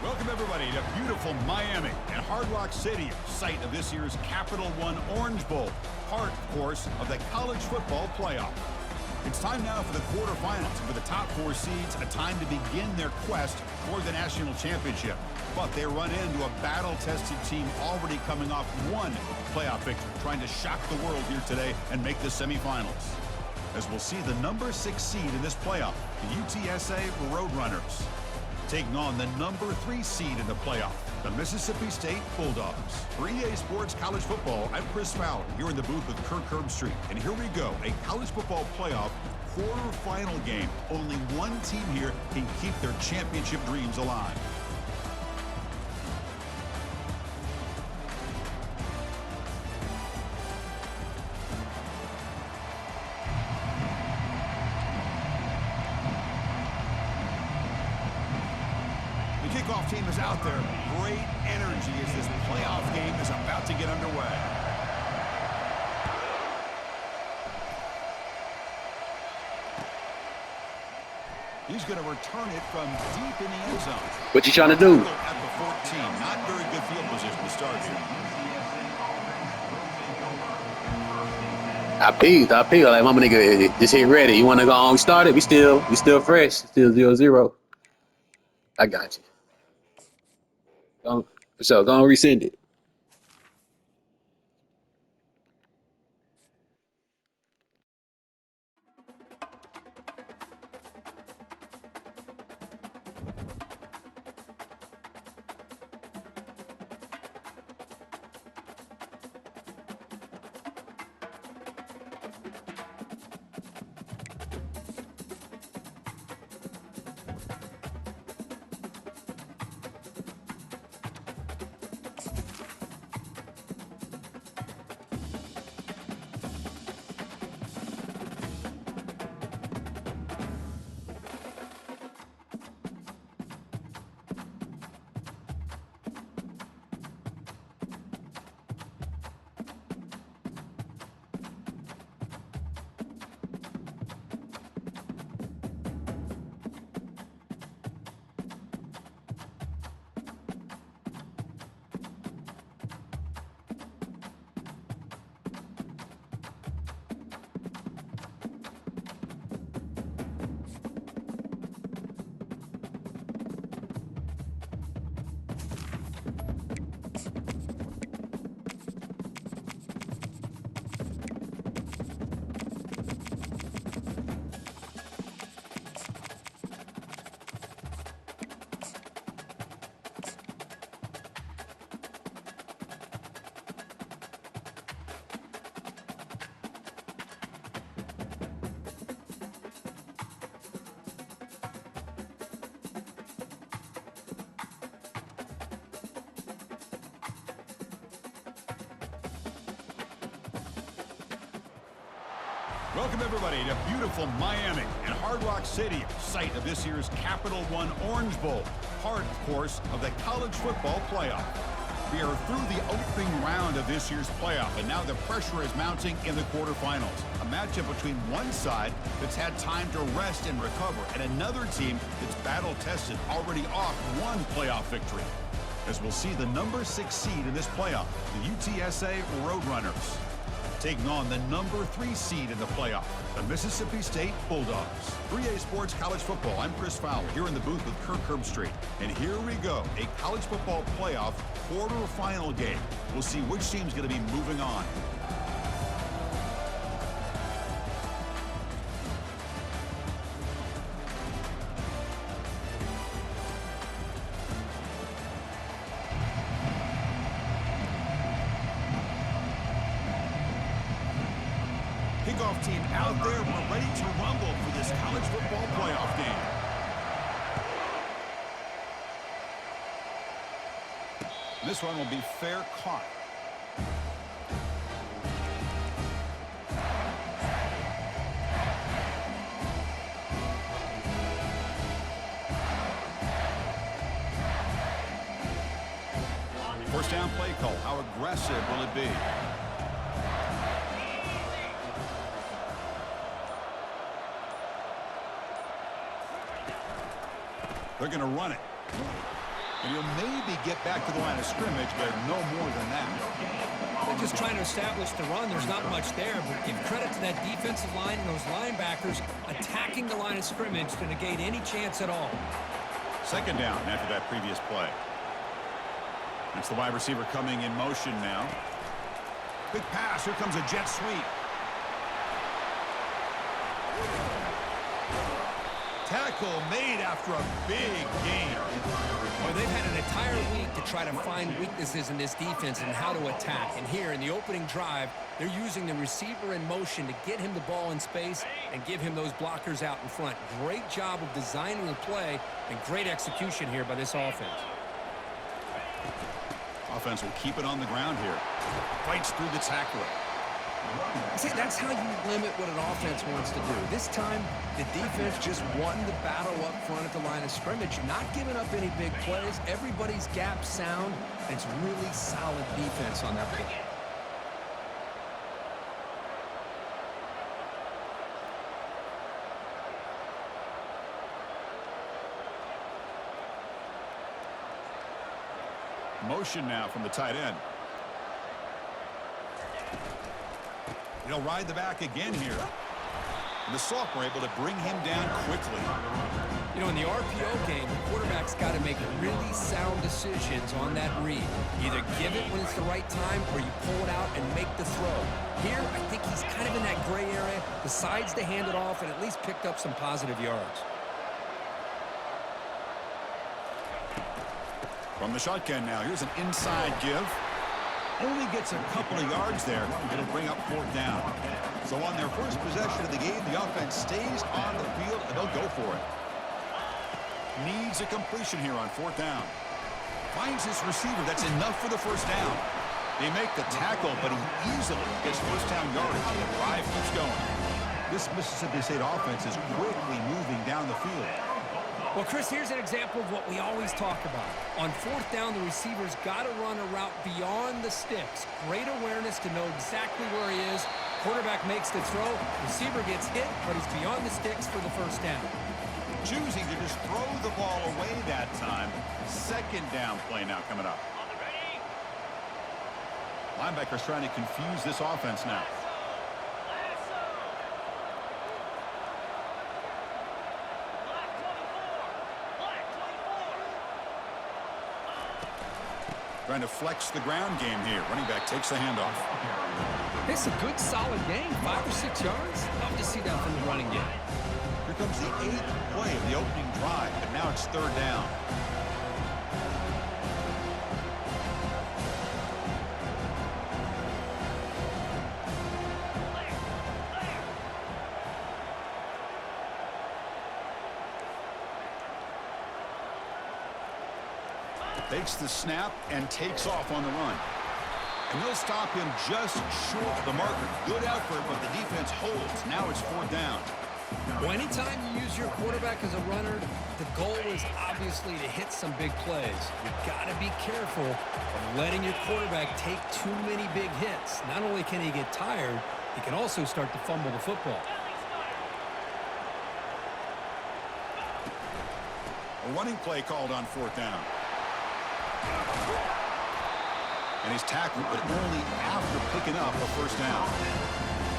Welcome, everybody, to beautiful Miami and Hard Rock Stadium, site of this year's Capital One Orange Bowl, part, of course, of the college football playoff. It's time now for the quarterfinals, for the top four seeds, a time to begin their quest toward the national championship. But they run into a battle-tested team already coming off one playoff victory, trying to shock the world here today and make the semifinals. As we'll see the number 6 seed in this playoff, the UTSA Roadrunners, taking on the number 3 seed in the playoff, the Mississippi State Bulldogs. For EA Sports College Football, I'm Chris Fowler, here in the booth with Kirk Herbstreit. And here we go, a college football playoff quarterfinal game. Only one team here can keep their championship dreams alive. The kickoff team is out there. Great energy as this playoff game is about to get underway. He's going to return it from deep in the end zone. What you trying to do? At the 14. Not very good field position to start here. I peeked. Like, my nigga, just hit ready. You want to go on start it? We still fresh. Still 0-0. I got you. For sure. Go and resend it. Welcome, everybody, to beautiful Miami and Hard Rock Stadium, site of this year's Capital One Orange Bowl, part, of course, of the college football playoff. We are through the opening round of this year's playoff, and now the pressure is mounting in the quarterfinals. A matchup between one side that's had time to rest and recover, and another team that's battle-tested, already off one playoff victory. As we'll see the number 6 seed in this playoff, the UTSA Roadrunners, taking on the number 3 seed in the playoff, the Mississippi State Bulldogs. For EA Sports College Football, I'm Chris Fowler, here in the booth with Kirk Herbstreit. And here we go, a college football playoff quarterfinal game. We'll see which team's going to be moving on. Kickoff team out there. We're ready to rumble for this college football playoff game. This one will be fair caught. First down play call. How aggressive will it be? They're going to run it. And he'll maybe get back to the line of scrimmage, but no more than that. They're just trying to establish the run. There's not much there, but give credit to that defensive line and those linebackers attacking the line of scrimmage to negate any chance at all. Second down after that previous play. It's the wide receiver coming in motion now. Big pass. Here comes a jet sweep. Tackle made after a big gain. Well, they've had an entire week to try to find weaknesses in this defense and how to attack. And here in the opening drive, they're using the receiver in motion to get him the ball in space and give him those blockers out in front. Great job of designing the play and great execution here by this offense. Offense will keep it on the ground here. Fights through the tackler. See, that's how you limit what an offense wants to do. This time, the defense just won the battle up front at the line of scrimmage, not giving up any big plays. Everybody's gap sound, and it's really solid defense on that play. Motion now from the tight end. He'll ride the back again here. And the sophomore able to bring him down quickly. You know, in the RPO game, the quarterback's got to make really sound decisions on that read. Either give it when it's the right time or you pull it out and make the throw. Here, I think he's kind of in that gray area, decides to hand it off and at least picked up some positive yards. From the shotgun now, here's an inside give. Only gets a couple of yards there. It'll bring up fourth down. So on their first possession of the game, the offense stays on the field, and they'll go for it. Needs a completion here on fourth down. Finds his receiver. That's enough for the first down. They make the tackle, but he easily gets first down yardage, and the drive keeps going. This Mississippi State offense is quickly moving down the field. Well, Chris, here's an example of what we always talk about. On fourth down, the receiver's got to run a route beyond the sticks. Great awareness to know exactly where he is. Quarterback makes the throw. Receiver gets hit, but he's beyond the sticks for the first down. Choosing to just throw the ball away that time. Second down play now coming up. Linebackers trying to confuse this offense now. Trying to flex the ground game here. Running back takes the handoff. It's a good, solid game. 5 or 6 yards. Love to see that from the running game. Here comes the 8th play of the opening drive, but now it's third down. Takes the snap and takes off on the run. And they'll stop him just short of the marker. Good effort, but the defense holds. Now it's fourth down. Well, anytime you use your quarterback as a runner, the goal is obviously to hit some big plays. You've got to be careful of letting your quarterback take too many big hits. Not only can he get tired, he can also start to fumble the football. A running play called on fourth down. And he's tackled, but only after picking up a first down.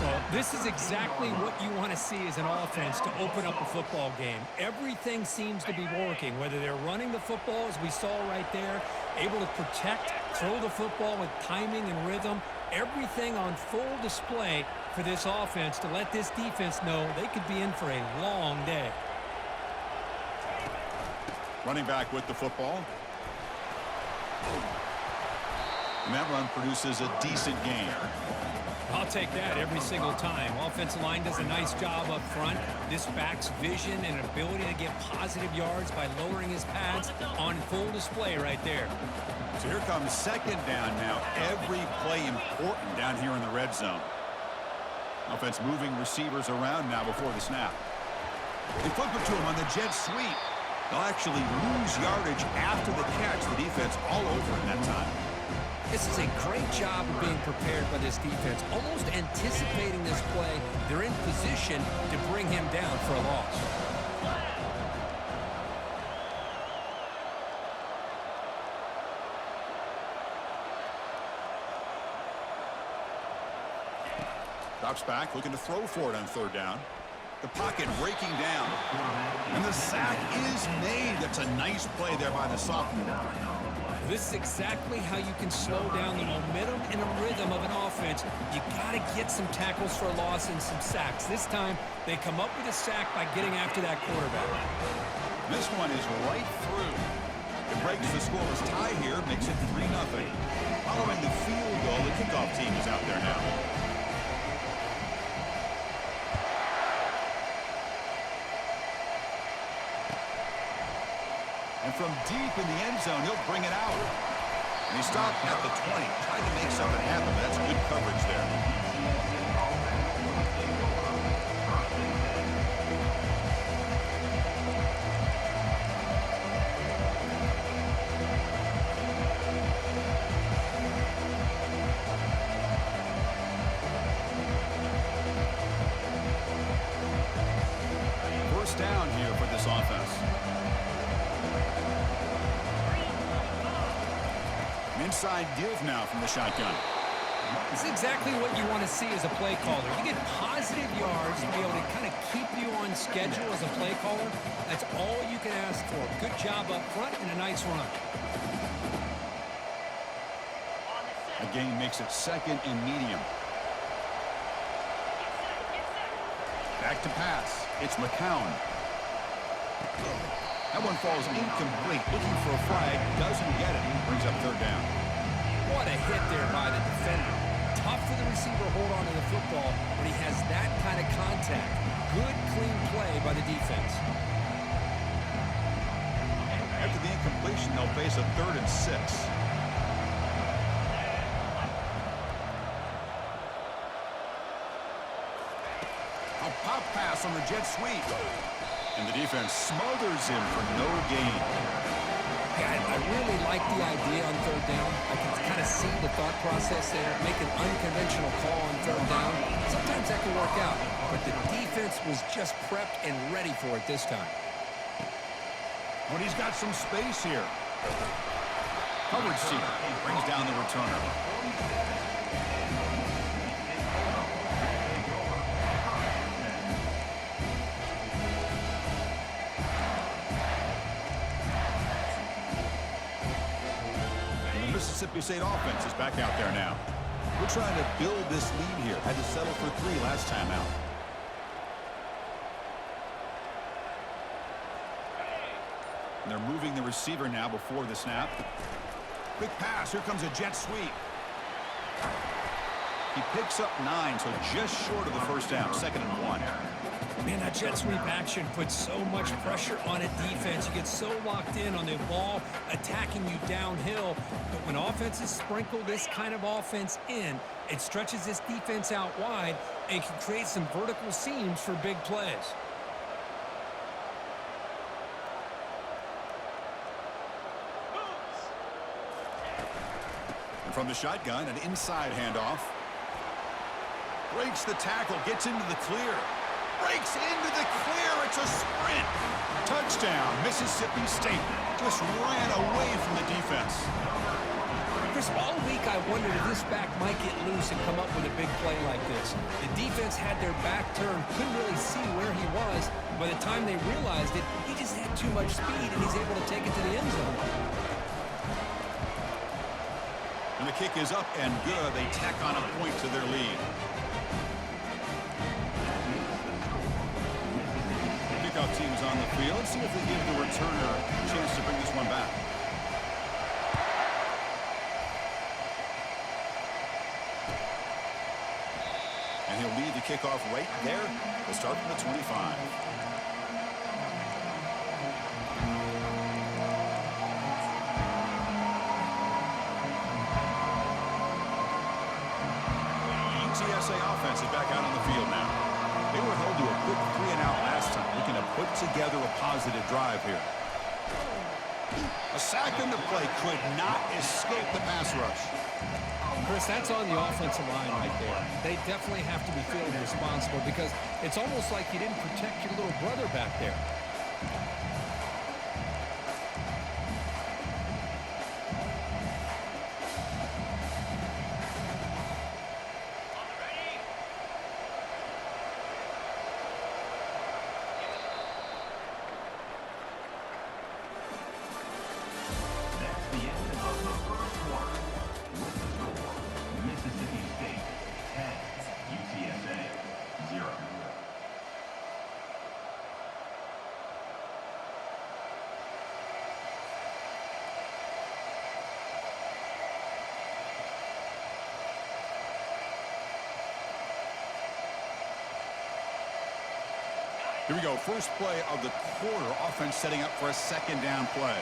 Well, this is exactly what you want to see as an offense to open up a football game. Everything seems to be working, whether they're running the football, as we saw right there, able to protect, throw the football with timing and rhythm, everything on full display for this offense to let this defense know they could be in for a long day. Running back with the football. And that run produces a decent gain. I'll take that every single time. Offensive line does a nice job up front. This back's vision and ability to get positive yards by lowering his pads on full display right there. So here comes second down now. Every play important down here in the red zone. Offense moving receivers around now before the snap. They flip it to him on the jet sweep. They'll actually lose yardage after the catch. The defense all over in that time. This is a great job of being prepared by this defense, almost anticipating this play. They're in position to bring him down for a loss. Drops back, looking to throw for it on third down. The pocket breaking down. And the sack is made. That's a nice play there by the sophomore. This is exactly how you can slow down the momentum and a rhythm of an offense. You got to get some tackles for a loss and some sacks. This time, they come up with a sack by getting after that quarterback. This one is right through. It breaks the scoreless tie here, makes it 3-0. Following the field goal, the kickoff team is out there now. And from deep in the end zone, he'll bring it out. And he stopped at the 20, trying to make something happen, but that's good coverage there. First down here for this offense. Inside give now from the shotgun. It's exactly what you want to see as a play caller. You get positive yards to be able to kind of keep you on schedule as a play caller. That's all you can ask for. Good job up front and a nice run. The gain makes it 2nd and medium. Back to pass. It's McCown. That one falls incomplete. Looking for a flag. Doesn't get it. Brings up third down. What a hit there by the defender. Tough for the receiver to hold on to the football when he has that kind of contact. Good, clean play by the defense. After the incompletion, they'll face a 3rd and 6. A pop pass on the jet sweep. And the defense smothers him for no gain. Yeah, I really like the idea on third down. I can kind of see the thought process there. Make an unconventional call on third down. Sometimes that can work out. But the defense was just prepped and ready for it this time. But he's got some space here. Coverage team brings down the returner. Mississippi State offense is back out there now. We're trying to build this lead here. Had to settle for 3 last time out. And they're moving the receiver now before the snap. Quick pass. Here comes a jet sweep. He picks up 9, so just short of the first down. 2nd and 1. Man, that jet sweep action puts so much pressure on a defense. You get so locked in on the ball attacking you downhill. But when offenses sprinkle this kind of offense in, it stretches this defense out wide and can create some vertical seams for big plays. And from the shotgun, an inside handoff. Breaks the tackle, gets into the clear. Breaks into the clear. It's a sprint. Touchdown, Mississippi State. Just ran away from the defense. Chris, all week I wondered if this back might get loose and come up with a big play like this. The defense had their back turned, couldn't really see where he was. By the time they realized it, he just had too much speed, and he's able to take it to the end zone. And the kick is up and good. They tack on a point to their lead. Kickoff team is on the field. Let's see if they give the returner a chance to bring this one back. And he'll lead the kickoff right there. We'll start from the 25. UTSA offense is back out on the field now. They were held to a quick 3-and-out last time, looking to put together a positive drive here. A sack in the play could not escape the pass rush. Chris, that's on the offensive line right there. They definitely have to be feeling responsible because it's almost like you didn't protect your little brother back there. Here we go. First play of the quarter. Offense setting up for a second down play.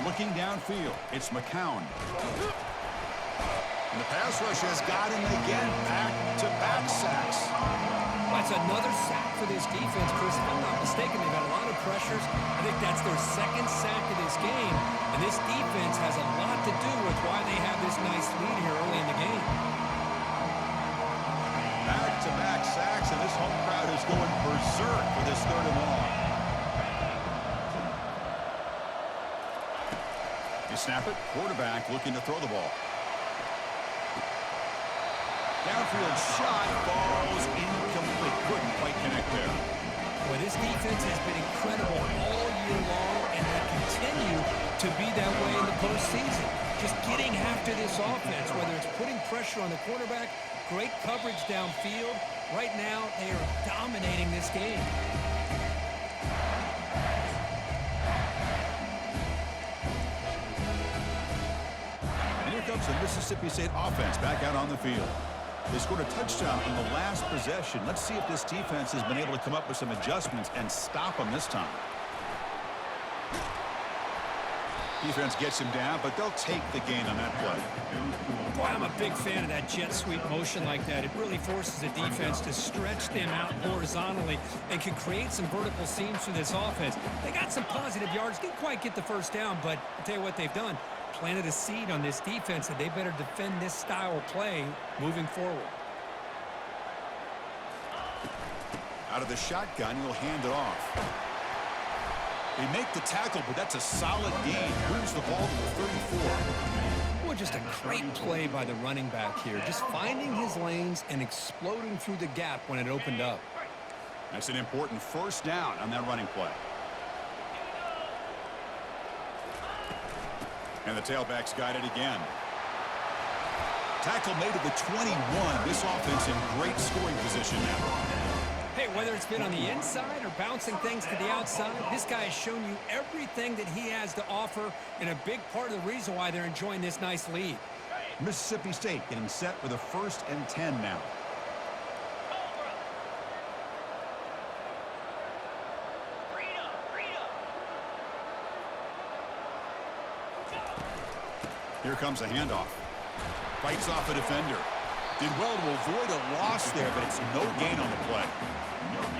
Looking downfield, it's McCown. And the pass rush has got him again. Back-to-back sacks. That's another sack for this defense, Chris. If I'm not mistaken, they've had a lot of pressures. I think that's their second sack of this game. And this defense has a lot to do with why they have this nice lead here early in the game. Back-to-back sacks, and this home crowd is going berserk for this third and long. You snap it, quarterback looking to throw the ball. Downfield shot, falls incomplete. Couldn't quite connect there. Well, this defense has been incredible all year long, and they continue to be that way in the postseason. Just getting after this offense, whether it's putting pressure on the quarterback, great coverage downfield. Right now, they are dominating this game. And here comes the Mississippi State offense back out on the field. They scored a touchdown on the last possession. Let's see if this defense has been able to come up with some adjustments and stop them this time. Defense gets him down, but they'll take the gain on that play. Boy, I'm a big fan of that jet sweep motion like that. It really forces the defense to stretch them out horizontally and can create some vertical seams for this offense. They got some positive yards. Didn't quite get the first down, but I'll tell you what they've done. Planted a seed on this defense that they better defend this style of play moving forward. Out of the shotgun, he'll hand it off. They make the tackle, but that's a solid gain. Moves the ball to the 34. Well, just a great play by the running back here. Just finding his lanes and exploding through the gap when it opened up. That's an important first down on that running play. And the tailback's got it again. Tackle made at the 21. This offense in great scoring position now. Hey, whether it's been on the inside or bouncing things to the outside, this guy has shown you everything that he has to offer, and a big part of the reason why they're enjoying this nice lead. Mississippi State getting set for the 1st and 10 now. Here comes a handoff. Fights off a defender. Did well to avoid a loss there, but it's no gain on the play.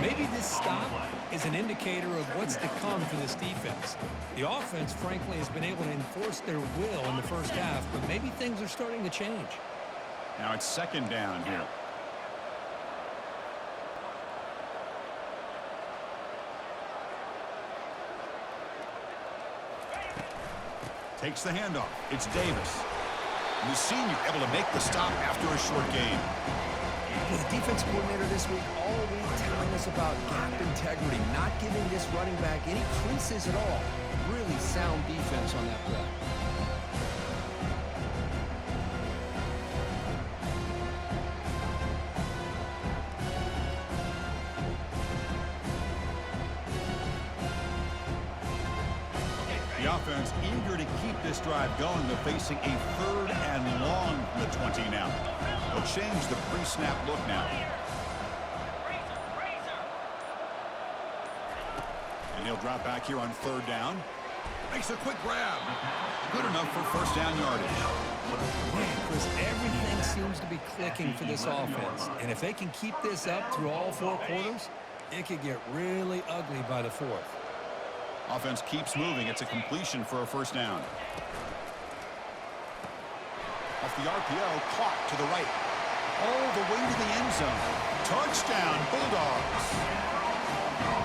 Maybe this stop is an indicator of what's to come for this defense. The offense, frankly, has been able to enforce their will in the first half, but maybe things are starting to change. Now it's second down here. Takes the handoff. It's Davis. And the senior able to make the stop after a short gain. Well, the defense coordinator this week all week telling us about gap integrity, not giving this running back any creases at all. Really sound defense on that play. The offense eager to keep this drive going. They're facing a 3rd and long from the 20 now. They'll change the pre-snap look now. And he'll drop back here on 3rd down. Makes a quick grab. Good enough for 1st down yardage. Man, Chris, everything seems to be clicking for this offense. And if they can keep this up through all 4 quarters, it could get really ugly by the 4th. Offense keeps moving. It's a completion for a 1st down. Off the RPO, caught to the right. All the way to the end zone. Touchdown, Bulldogs.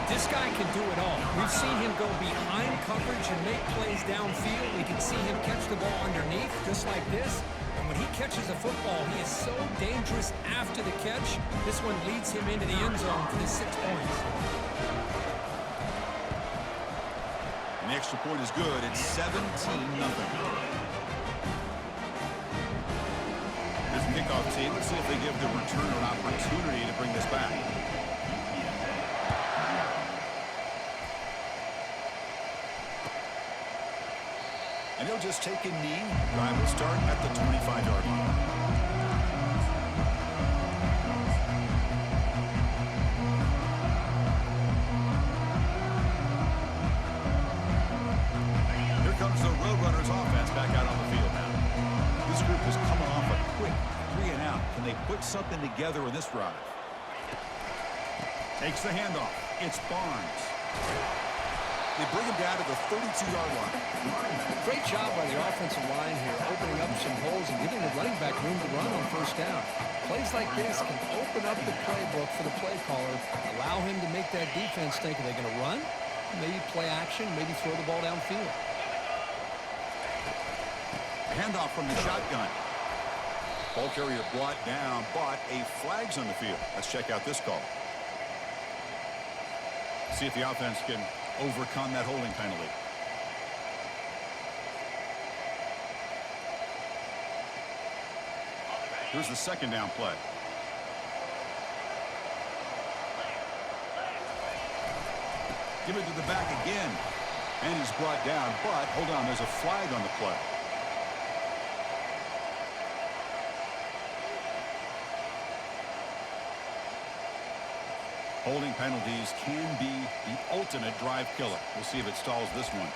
This guy can do it all. We've seen him go behind coverage and make plays downfield. We can see him catch the ball underneath, just like this. And when he catches a football, he is so dangerous after the catch. This one leads him into the end zone for the 6 points. And the extra point is good. It's 17-0. Here's the kickoff team. Let's see if they give the returner an opportunity to bring this back. And he'll just take a knee. Drive will start at the 25-yard line. Can they put something together in this drive? Takes the handoff. It's Barnes. They bring him down to the 32-yard line. Great job by the offensive line here, opening up some holes and giving the running back room to run on first down. Plays like this can open up the playbook for the play caller, allow him to make that defense think, are they going to run? Maybe play action, maybe throw the ball downfield. Handoff from the shotgun. Ball carrier brought down, but a flag's on the field. Let's check out this call. See if the offense can overcome that holding penalty. Here's the second down play. Give it to the back again. And he's brought down, but hold on, there's a flag on the play. Holding penalties can be the ultimate drive killer. We'll see if it stalls this one.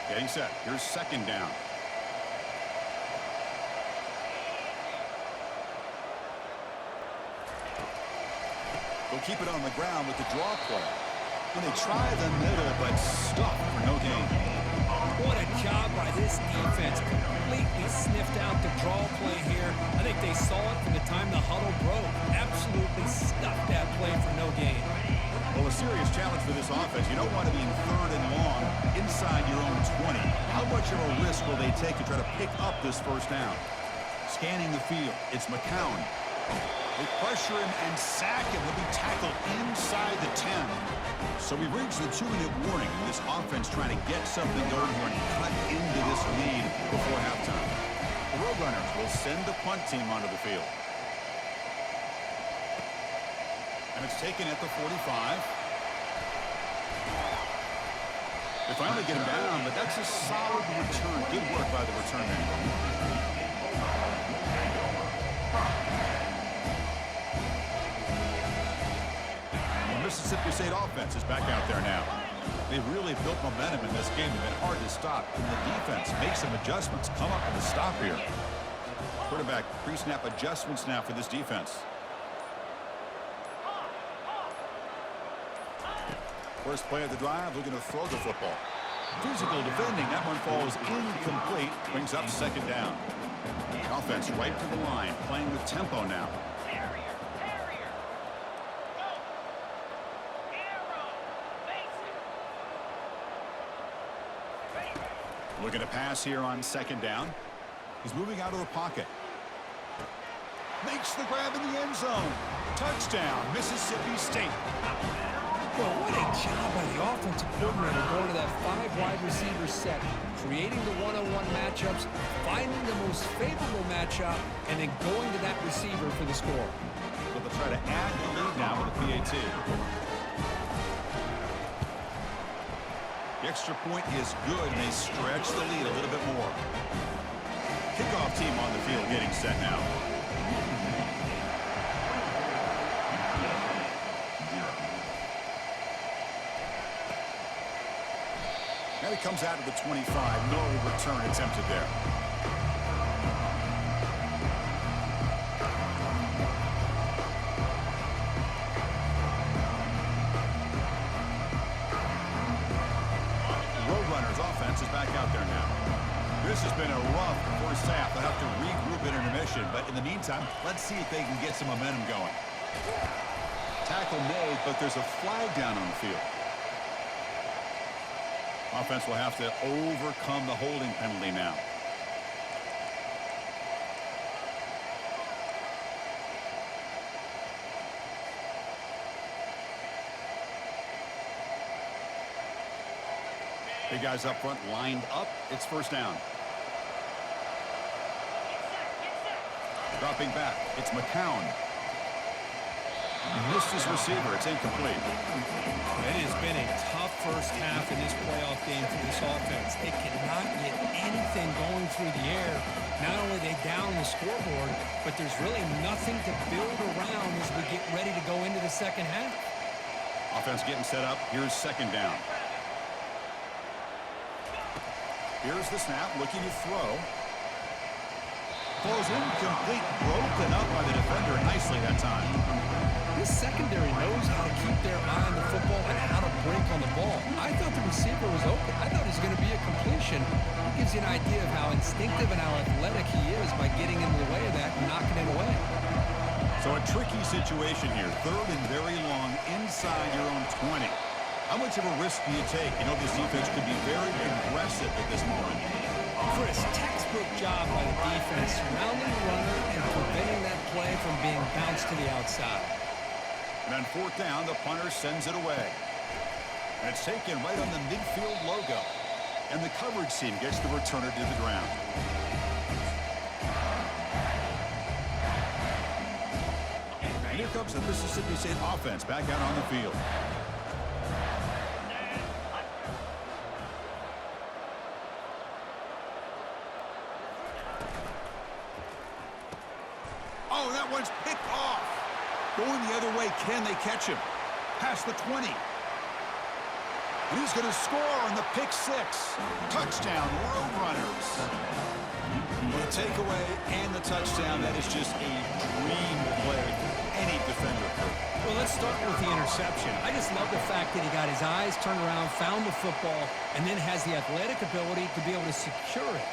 Getting set. Here's second down. They'll keep it on the ground with the draw play. And they try the middle, but stop for no gain. What a job by this defense. Completely sniffed out the draw play here. I think they saw it from the time the huddle broke. Absolutely stuffed that play for no gain. Well, a serious challenge for this offense. You don't want to be in third and long inside your own 20. How much of a risk will they take to try to pick up this first down? Scanning the field. It's McCown. They pressure him and sack him. He'll be tackled inside the 10. So we've reached the 2-minute warning. This offense trying to get something going here and cut into this lead before halftime. The Roadrunners will send the punt team onto the field. And it's taken at the 45. They finally get him down, but that's a solid return. Good work by the return man. Mississippi State offense is back out there now. They've really built momentum in this game. It's been hard to stop. Can the defense make some adjustments? Come up with a stop here. Quarterback pre-snap adjustments now for this defense. First play of the drive, looking to throw the football. Physical defending. That one falls incomplete. Brings up second down. Offense right to the line. Playing with tempo now. Looking to pass here on second down. He's moving out of the pocket. Makes the grab in the end zone. Touchdown, Mississippi State. Well, what a job by the offensive coordinator going to that 5 wide receiver set, creating the one-on-one matchups, finding the most favorable matchup, and then going to that receiver for the score. So they'll try to add the lead now with a PAT. The extra point is good, and they stretch the lead a little bit more. Kickoff team on the field getting set now. And he comes out of the 25. No return attempted there. Offense is back out there now. This has been a rough first half. They'll have to regroup at intermission, but in the meantime, let's see if they can get some momentum going. Tackle made, but there's a flag down on the field. Offense will have to overcome the holding penalty now. Big guys up front lined up. It's first down. Dropping back. It's McCown. Missed his receiver. It's incomplete. It has been a tough first half in this playoff game for this offense. They cannot get anything going through the air. Not only are they down the scoreboard, but there's really nothing to build around as we get ready to go into the second half. Offense getting set up. Here's second down. Here's the snap, looking to throw. Throws incomplete, broken up by the defender nicely that time. This secondary knows how to keep their eye on the football and how to break on the ball. I thought the receiver was open. I thought it was going to be a completion. It gives you an idea of how instinctive and how athletic he is by getting into the way of that and knocking it away. So a tricky situation here. Third and very long inside your own 20. How much of a risk do you take? You know this defense could be very aggressive at this moment. Chris, textbook job by the defense, surrounding the runner and preventing that play from being bounced to the outside. And on fourth down, the punter sends it away. And it's taken right on the midfield logo. And the coverage team gets the returner to the ground. And here comes the Mississippi State offense back out on the field. Oh, that one's picked off. Going the other way, can they catch him? Past the 20. And he's going to score on the pick six. Touchdown, Roadrunners. Well, the takeaway and the touchdown, that is just a dream play for any defender. Well, let's start with the interception. I just love the fact that he got his eyes turned around, found the football, and then has the athletic ability to be able to secure it.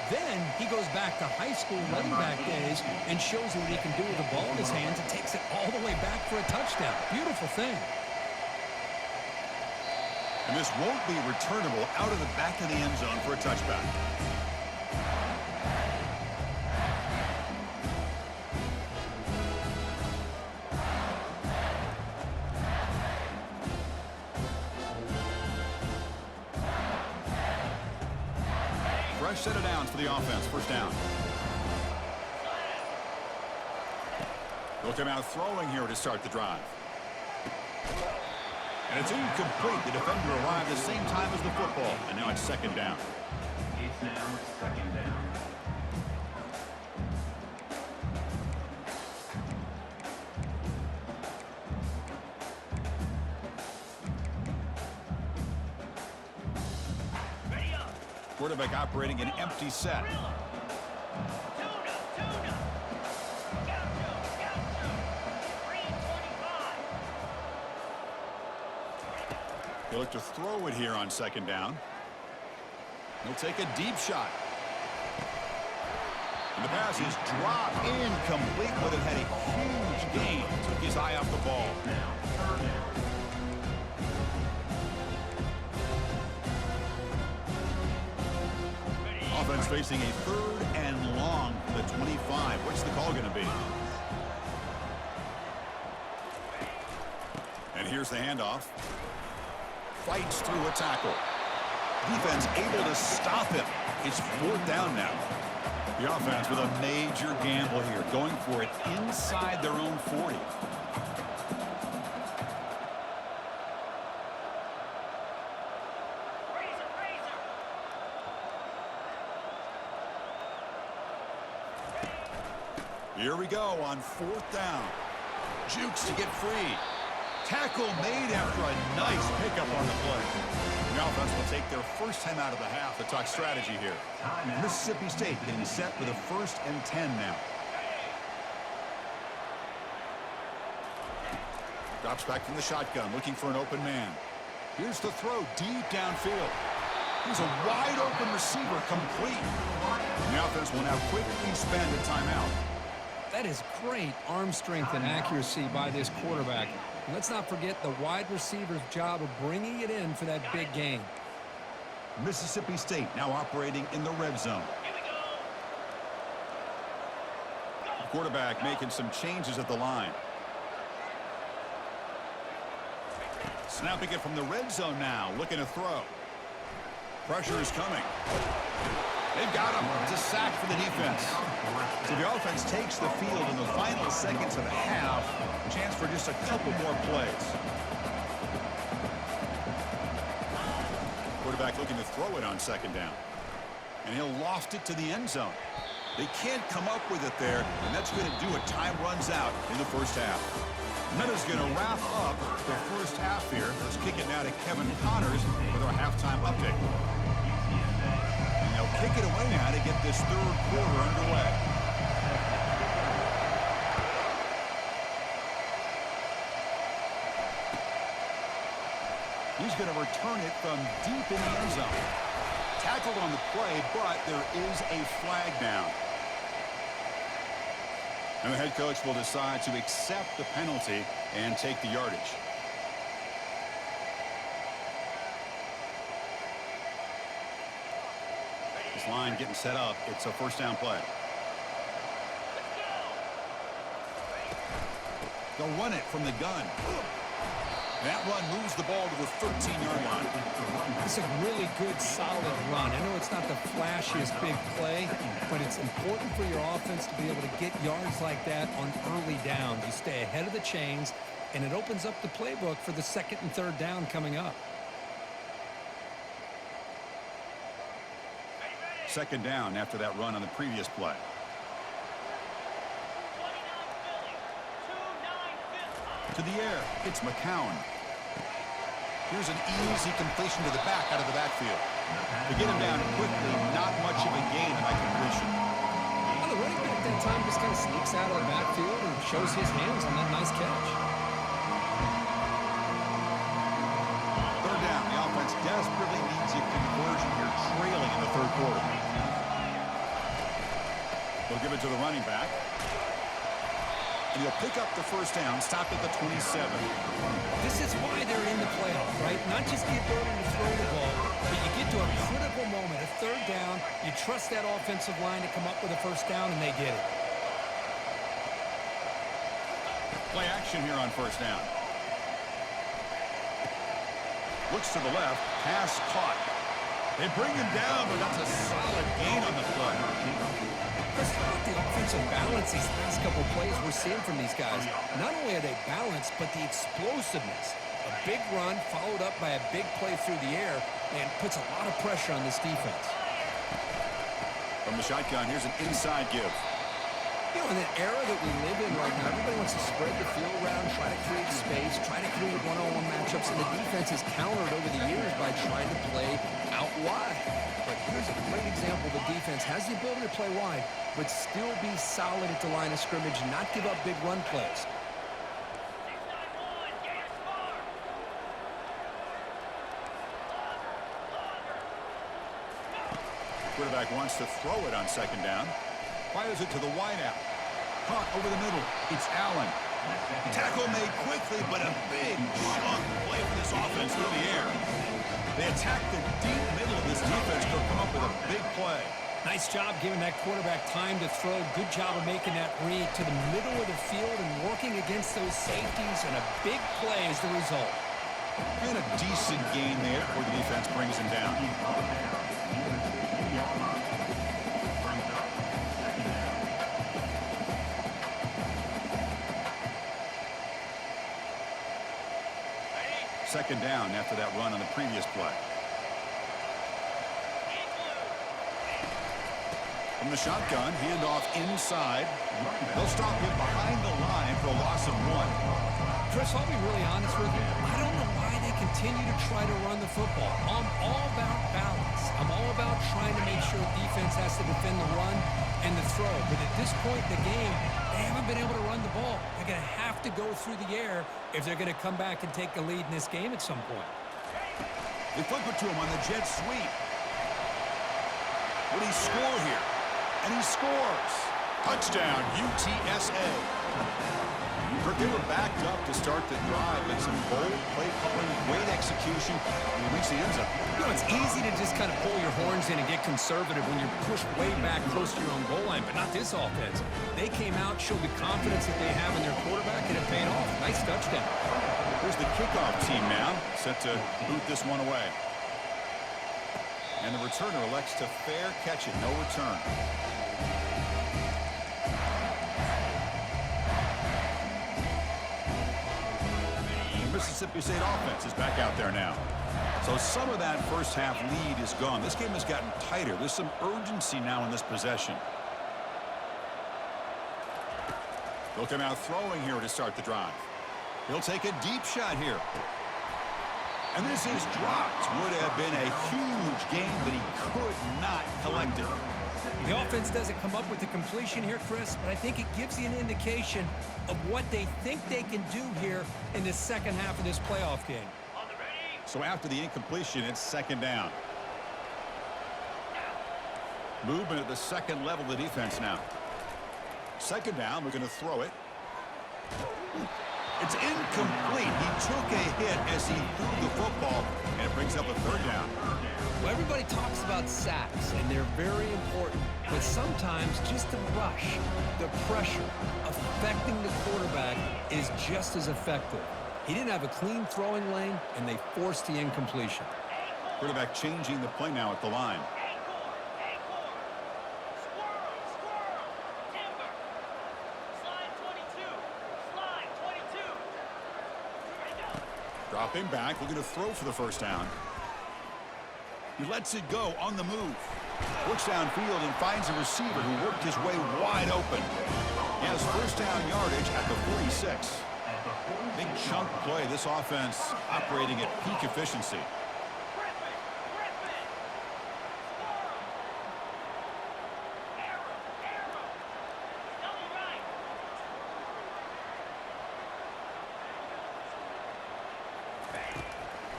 Then he goes back to high school running back days and shows you what he can do with the ball in his hands and takes it all the way back for a touchdown. Beautiful thing. And this won't be returnable out of the back of the end zone for a touchback. Fresh set of downs for the offense. First down. They'll come out throwing here to start the drive. And it's incomplete. The defender arrived at the same time as the football. And now it's second down. It's now second down. Quarterback operating an empty set. He'll look to throw it here on second down. He'll take a deep shot. And the pass is dropped incomplete. Would have had a huge gain. Took his eye off the ball. Offense facing a third and long from the 25. What's the call going to be? And here's the handoff. Fights through a tackle. Defense able to stop him. It's fourth down now. The offense with a major gamble here, going for it inside their own 40. Here we go on fourth down. Jukes to get free. Tackle made after a nice pickup on the play. The offense will take their first time out of the half to talk strategy here. Mississippi State getting set for the 1st and 10 now. Drops back from the shotgun, looking for an open man. Here's the throw deep downfield. Here's a wide open receiver, complete. And the offense will now quickly spend a timeout. That is great arm strength and accuracy by this quarterback. And let's not forget the wide receiver's job of bringing it in for that big gain. Mississippi State now operating in the red zone. The quarterback making some changes at the line. Snapping it from the red zone now, looking to throw. Pressure is coming. They've got him. It's a sack for the defense. So the offense takes the field in the final seconds of the half. Chance for just a couple more plays. Quarterback looking to throw it on second down. And he'll loft it to the end zone. They can't come up with it there, and that's going to do it. Time runs out in the first half. And that is going to wrap up the first half here. Let's kick it now to Kevin Connors with our halftime update. kick it away now to get this third quarter underway. He's going to return it from deep in the end zone. Tackled on the play, but there is a flag down. And the head coach will decide to accept the penalty and take the yardage. This line getting set up. It's a first down play. They'll run it from the gun. That run moves the ball to the 13-yard line. It's a really good, solid run. I know it's not the flashiest big play, but it's important for your offense to be able to get yards like that on early downs. You stay ahead of the chains, and it opens up the playbook for the second and third down coming up. Second down after that run on the previous play. To the air, it's McCown. Here's an easy completion to the back out of the backfield. To get him down quickly, not much of a gain by completion. Well, the running back that time just kind of sneaks out of the backfield and shows his hands on that nice catch. Third down, the offense desperately needs a conversion here, trailing in the third quarter. They'll give it to the running back. And he'll pick up the first down, stopped at the 27. This is why they're in the playoff, right? Not just the ability to throw the ball, but you get to a critical moment, a third down, you trust that offensive line to come up with a first down, and they did it. Play action here on first down. Looks to the left, pass caught. They bring him down, but that's a solid gain on the play. Let's look at the offensive balance these last couple plays we're seeing from these guys. Not only are they balanced, but the explosiveness. A big run followed up by a big play through the air and puts a lot of pressure on this defense. From the shotgun, here's an inside give. You know, in the era that we live in right now, everybody wants to spread the field around, try to create space, try to create one-on-one matchups, and the defense has countered over the years by trying to play out wide. But here's a great example. The defense has the ability to play wide, but still be solid at the line of scrimmage, not give up big run plays. Quarterback wants to throw it on second down. Fires it to the wideout. Caught over the middle. It's Allen. Tackle made quickly, but a big chunk play for this offense through the air. They attack the deep middle of this defense to come up with a big play. Nice job giving that quarterback time to throw. Good job of making that read to the middle of the field and working against those safeties, and a big play is the result. And a decent gain there before the defense brings him down. Second down after that run on the previous play. From the shotgun, handoff inside. They'll stop him behind the line for a loss of 1. Chris, I'll be really honest with you. I don't know why they continue to try to run the football. I'm all about balance. I'm all about trying to make sure defense has to defend the run and the throw. But at this point in the game, they haven't been able to run the ball. They're going to have to go through the air if they're going to come back and take the lead in this game at some point. They flip it to him on the jet sweep. Would he score here? And he scores. Touchdown, UTSA. Kirk, they were backed up to start the drive, and some bold play calling, great execution, and they reach the end zone. You know, it's easy to just kind of pull your horns in and get conservative when you're pushed way back close to your own goal line, but not this offense. They came out, showed the confidence that they have in their quarterback, and it paid off. Nice touchdown. Here's the kickoff team now, set to boot this one away. And the returner elects to fair catch it, no return. Mississippi State offense is back out there now. So some of that first half lead is gone. This game has gotten tighter. There's some urgency now in this possession. They'll come out throwing here to start the drive. He'll take a deep shot here. And this is dropped. Would have been a huge gain, but he could not collect it. The offense doesn't come up with the completion here, Chris, but I think it gives you an indication of what they think they can do here in the second half of this playoff game. So after the incompletion, it's second down. Movement at the second level of the defense now. Second down, we're going to throw it. It's incomplete. He took a hit as he threw the football, and it brings up a third down. Well, everybody talks about sacks, and they're very important, but sometimes just the rush, the pressure, affecting the quarterback is just as effective. He didn't have a clean throwing lane, and they forced the incompletion. Quarterback changing the play now at the line. Dropping back, we're going to throw for the first down. He lets it go on the move. Works downfield and finds a receiver who worked his way wide open. He has first down yardage at the 46. Big chunk play. This offense operating at peak efficiency.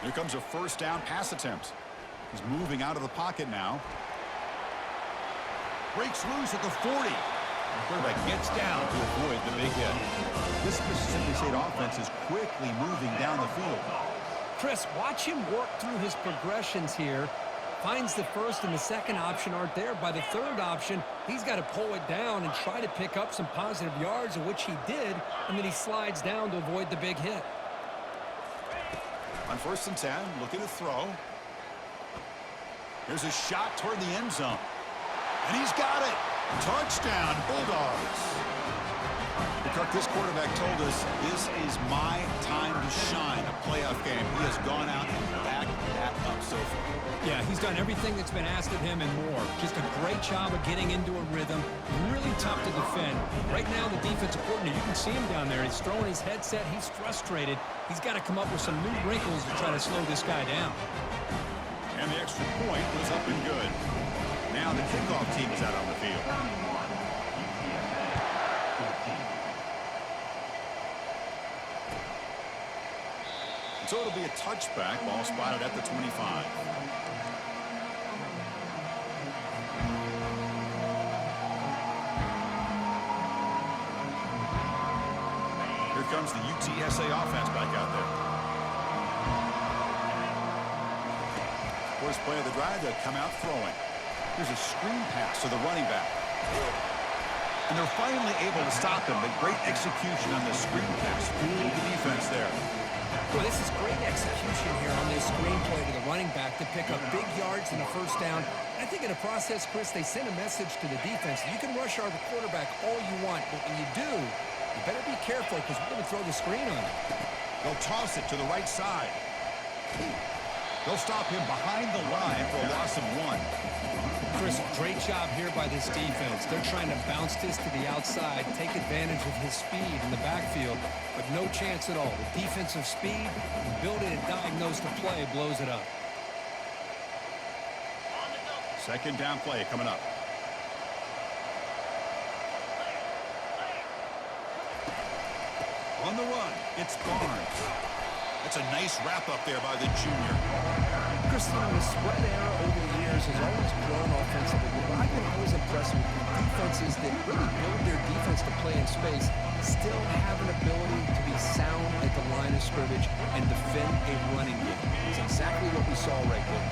Here comes a first down pass attempt. He's moving out of the pocket now. Breaks loose at the 40. The quarterback gets down to avoid the big hit. This Mississippi State offense is quickly moving down the field. Chris, watch him work through his progressions here. Finds the first and the second option aren't there. By the third option, he's got to pull it down and try to pick up some positive yards, of which he did, and then he slides down to avoid the big hit. On first and 10, looking to throw. Here's a shot toward the end zone. And he's got it. Touchdown, Bulldogs. Kirk, this quarterback told us this is my time to shine, a playoff game. He has gone out and backed that up so far. Yeah, he's done everything that's been asked of him and more. Just a great job of getting into a rhythm. Really tough to defend. Right now, the defensive coordinator, you can see him down there. He's throwing his headset. He's frustrated. He's got to come up with some new wrinkles to try to slow this guy down. And the extra point was up and good. Now the kickoff team is out on the field. So it'll be a touchback, ball spotted at the 25. Here comes the UTSA offense back out there. First play of the drive, they'll come out throwing. Here's a screen pass to the running back. And they're finally able to stop him, but great execution on the screen pass. Fooled the defense there. Well, this is great execution here on this screen play to the running back to pick up big yards in the first down. I think in the process, Chris, they send a message to the defense. You can rush our quarterback all you want, but when you do, you better be careful because we're going to throw the screen on him. They'll toss it to the right side. They'll stop him behind the line for a loss of 1. Chris, great job here by this defense. They're trying to bounce this to the outside, take advantage of his speed in the backfield, but no chance at all. The defensive speed, ability to diagnose the play, blows it up. Second down play coming up. On the run, it's Barnes. That's a nice wrap up there by the junior. Chris, the spread era over the years has always grown offensively. But I've been always impressed with defenses that really build their defense to play in space, still have an ability to be sound at the line of scrimmage and defend a running game. It's exactly what we saw right there.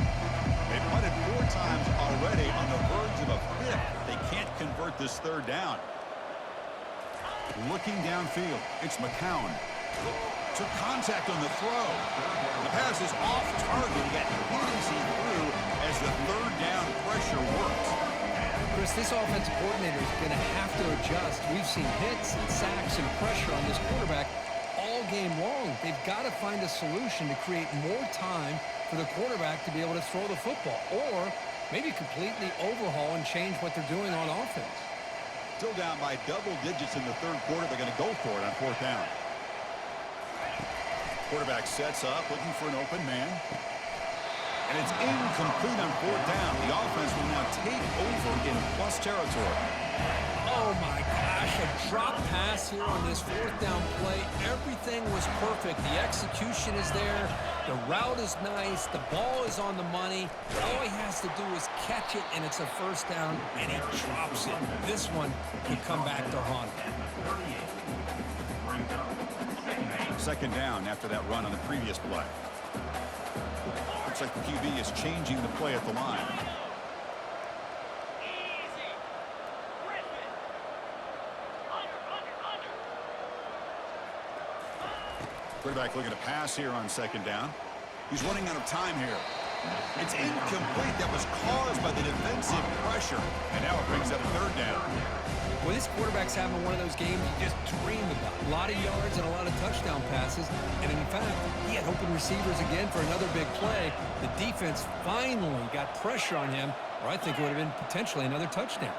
They've punted 4 times already on the verge of a 5th. They can't convert this third down. Looking downfield, it's McCown. Took contact on the throw. The pass is off target. He got hit as he threw as the third down pressure worked. Chris, this offensive coordinator is going to have to adjust. We've seen hits and sacks and pressure on this quarterback all game long. They've got to find a solution to create more time for the quarterback to be able to throw the football, or maybe completely overhaul and change what they're doing on offense. Still down by double digits in the third quarter. They're going to go for it on 4th down. Quarterback sets up, looking for an open man. And it's incomplete on fourth down. The offense will now take over in plus territory. Oh, my gosh, a drop pass here on this fourth down play. Everything was perfect. The execution is there. The route is nice. The ball is on the money. All he has to do is catch it, and it's a first down, and he drops it. This one could come back to haunt him. Second down after that run on the previous play. Looks like the QB is changing the play at the line. Quarterback looking to pass here on second down. He's running out of time here. It's incomplete. That was caused by the defensive pressure. And now it brings up third down. Well, this quarterback's having one of those games you just dream about. A lot of yards and a lot of touchdown passes. And in fact, he had open receivers again for another big play. The defense finally got pressure on him, or I think it would have been potentially another touchdown.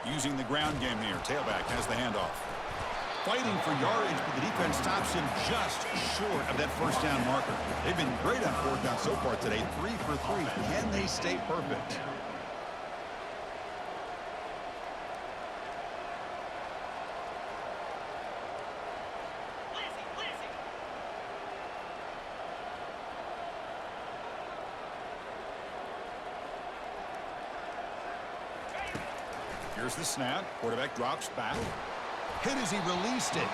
Using the ground game here. Tailback has the handoff. Fighting for yardage, but the defense stops him just short of that first down marker. They've been great on fourth down so far today. 3 for 3. Can they stay perfect? Here's the snap. Quarterback drops back. Hit as he released it.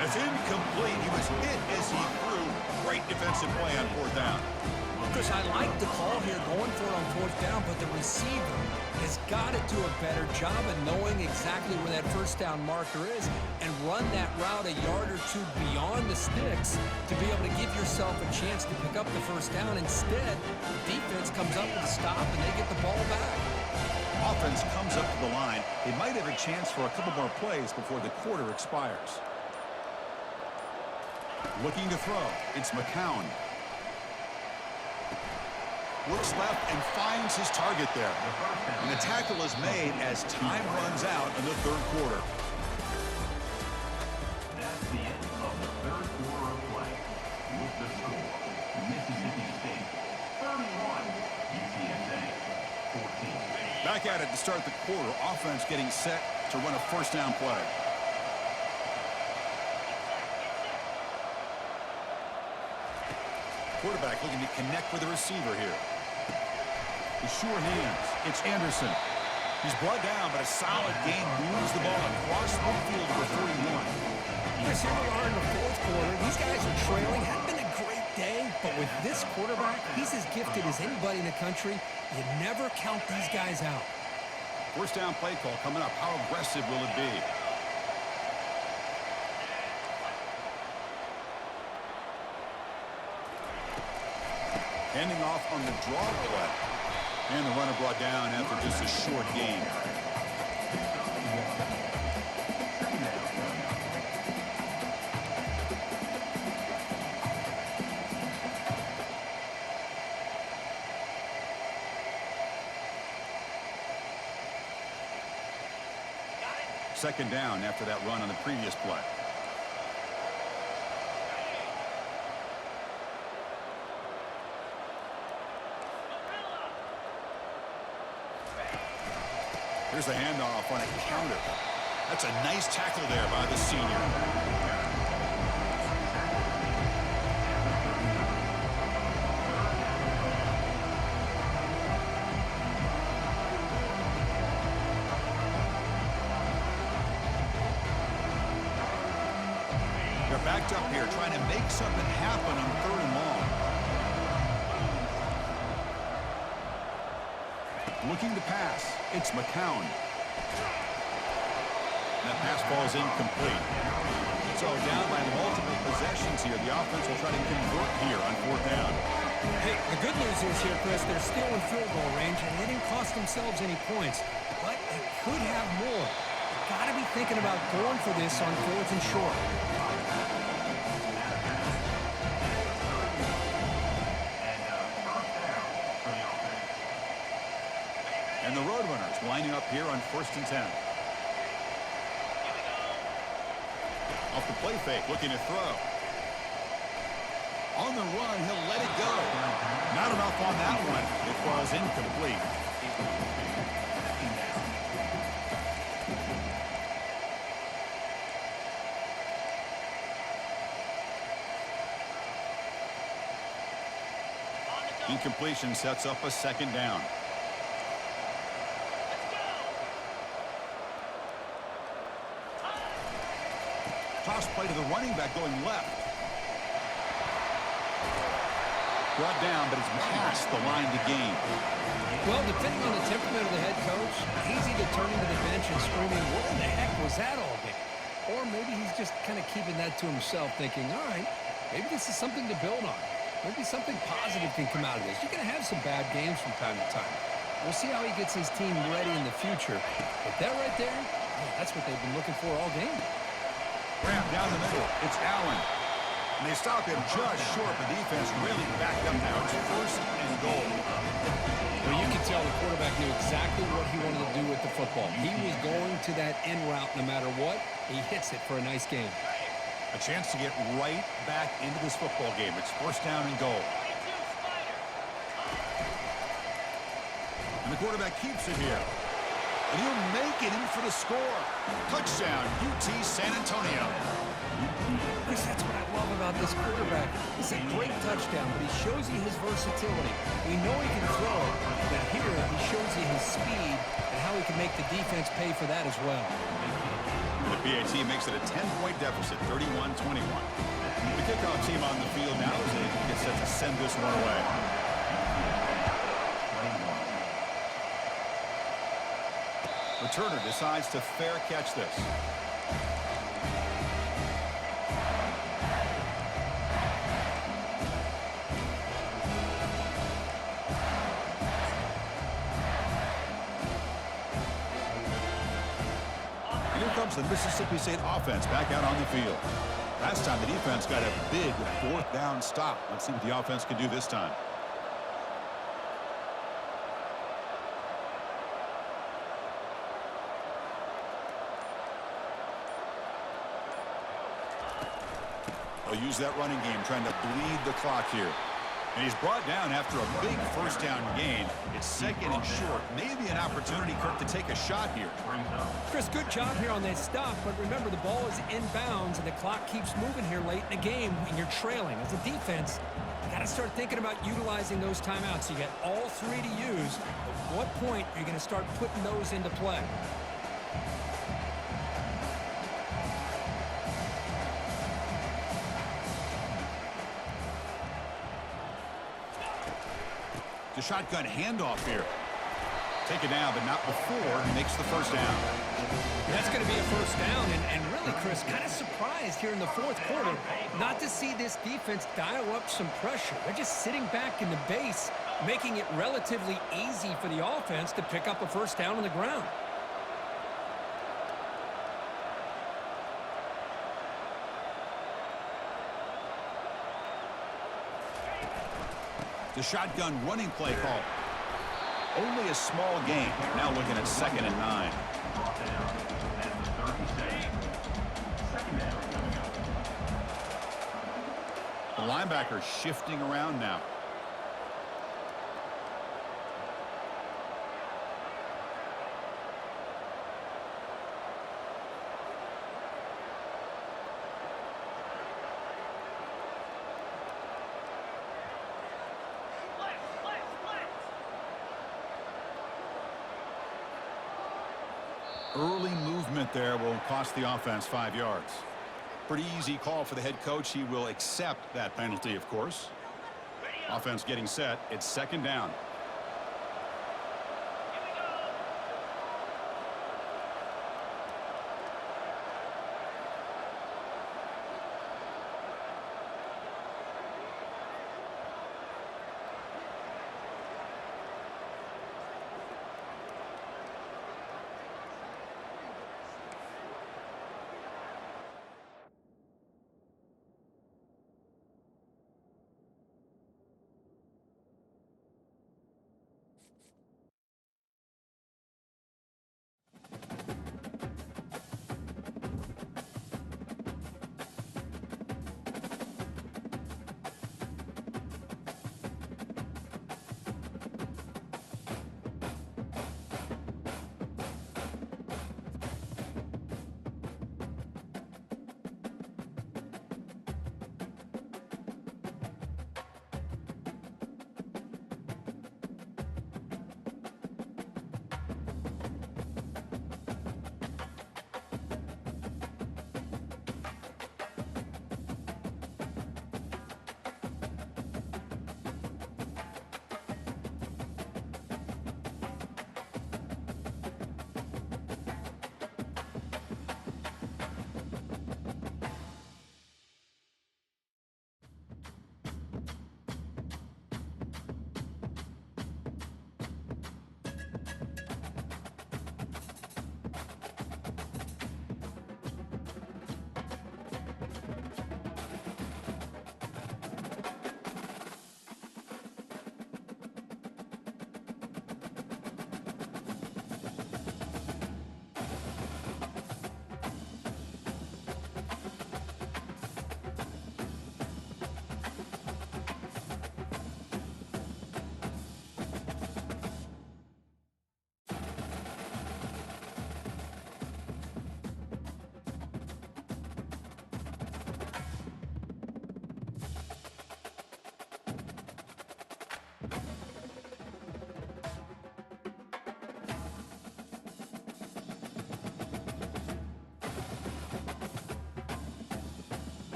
As incomplete. He was hit as he threw. Great defensive play on fourth down. Chris, I like the call here going for it on fourth down, but the receiver has got to do a better job of knowing exactly where that first down marker is and run that route a yard or two beyond the sticks to be able to give yourself a chance to pick up the first down. Instead, the defense comes up with a stop and they get the ball back. Offense comes up to the line. They might have a chance for a couple more plays before the quarter expires. Looking to throw. It's McCown. Looks left and finds his target there. And the tackle is made as time runs out in the third quarter. That's the end of the third quarter of play. With the score, Mississippi State 31, UTSA 14. Back at it to start the quarter. Offense getting set to run a first down play. Quarterback looking to connect with the receiver here. With sure hands, it's Anderson. He's brought down, but a solid gain moves the ball across midfield to the 41. Chris, here we are in the fourth quarter. These guys are trailing. Hadn't been a great day, but with this quarterback, he's as gifted as anybody in the country. You never count these guys out. First down play call coming up. How aggressive will it be? Handing off on the draw play. And the runner brought down after just a short gain. Second down after that run on the previous play. Here's the handoff on a counter. That's a nice tackle there by the senior. They're backed up here trying to make something happen on third and long. Looking to pass. It's McCown. That pass ball is incomplete. So down by multiple possessions here. The offense will try to convert here on fourth down. Hey, the good news is here, Chris, they're still in field goal range, and they didn't cost themselves any points. But they could have more. They've got to be thinking about going for this on fourth and short. And the Roadrunners lining up here on 1st and 10. Off the play fake, looking to throw. On the run, he'll let it go. Not enough on that one. It falls incomplete. Incompletion sets up a 2nd down. Toss play to the running back going left. Brought down, but it's past the line to gain. Well, depending on the temperament of the head coach, he's either turning to the bench and screaming, what in the heck was that all day? Or maybe he's just kind of keeping that to himself, thinking, all right, maybe this is something to build on. Maybe something positive can come out of this. You're going to have some bad games from time to time. We'll see how he gets his team ready in the future. But that right there, that's what they've been looking for all game. Grab down the middle. It's Allen. And they stop him just short. The defense really backed up now. It's 1st and goal. Well, you can tell the quarterback knew exactly what he wanted to do with the football. He was going to that in route no matter what. He hits it for a nice game. A chance to get right back into this football game. It's 1st down and goal. And the quarterback keeps it here. And he'll make it in for the score. Touchdown, UT San Antonio. Chris, that's what I love about this quarterback. It's a great touchdown, but he shows you his versatility. We know he can throw it, but here he shows you his speed and how he can make the defense pay for that as well. The PAT makes it a 10-point deficit, 31-21. The kickoff team on the field now as they get set to send this one away. Returner decides to fair catch this. Here comes the Mississippi State offense back out on the field. Last time the defense got a big 4th down stop. Let's see what the offense can do this time. They'll use that running game trying to bleed the clock here. And he's brought down after a big 1st down gain. It's 2nd and short. Maybe an opportunity, Kirk, to take a shot here. Chris, good job here on that stop, but remember the ball is inbounds and the clock keeps moving here late in the game when you're trailing. As a defense, you got to start thinking about utilizing those timeouts. You got all 3 to use. At what point are you going to start putting those into play? The shotgun handoff here. Take it down, but not before he makes the 1st down. That's going to be a 1st down, and really, Chris, kind of surprised here in the 4th quarter not to see this defense dial up some pressure. They're just sitting back in the base, making it relatively easy for the offense to pick up a 1st down on the ground. The shotgun running play call. Only a small gain. Now looking at 2nd and 9. The linebacker shifting around now. Early movement there will cost the offense 5 yards. Pretty easy call for the head coach. He will accept that penalty, of course. Offense getting set. It's 2nd down.